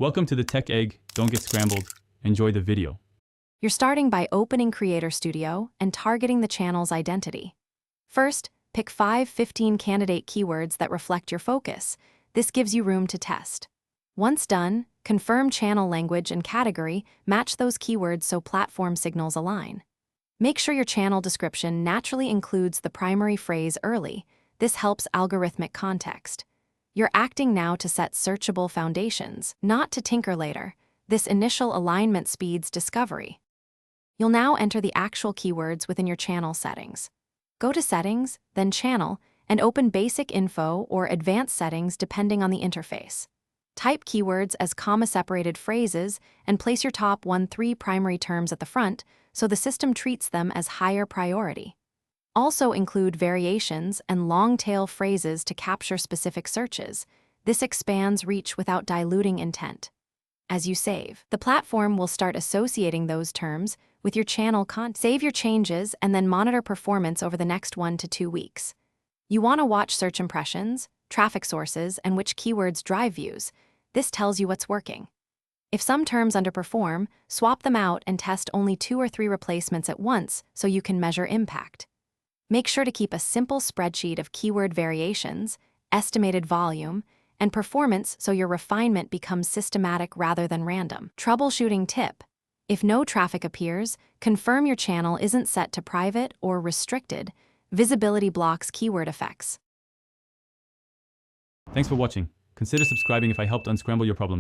Welcome to the Tech Egg. Don't get scrambled. Enjoy the video. You're starting by opening Creator Studio and targeting the channel's identity. First, pick 5-15 candidate keywords that reflect your focus. This gives you room to test. Once done, confirm channel language and category, match those keywords so platform signals align. Make sure your channel description naturally includes the primary phrase early. This helps algorithmic context. You're acting now to set searchable foundations, not to tinker later. This initial alignment speeds discovery. You'll now enter the actual keywords within your channel settings. Go to Settings, then Channel, and open Basic Info or Advanced Settings depending on the interface. Type keywords as comma-separated phrases and place your top 1-3 primary terms at the front so the system treats them as higher priority. Also include variations and long-tail phrases to capture specific searches. This expands reach without diluting intent. As you save, the platform will start associating those terms with your channel content. Save your changes and then monitor performance over the next 1 to 2 weeks. You want to watch search impressions, traffic sources, and which keywords drive views. This tells you what's working. If some terms underperform, swap them out and test only 2 or 3 replacements at once so you can measure impact. Make sure to keep a simple spreadsheet of keyword variations, estimated volume, and performance so your refinement becomes systematic rather than random. Troubleshooting tip: if no traffic appears, confirm your channel isn't set to private or restricted. Visibility blocks keyword effects. Thanks for watching. Consider subscribing if I helped unscramble your problems.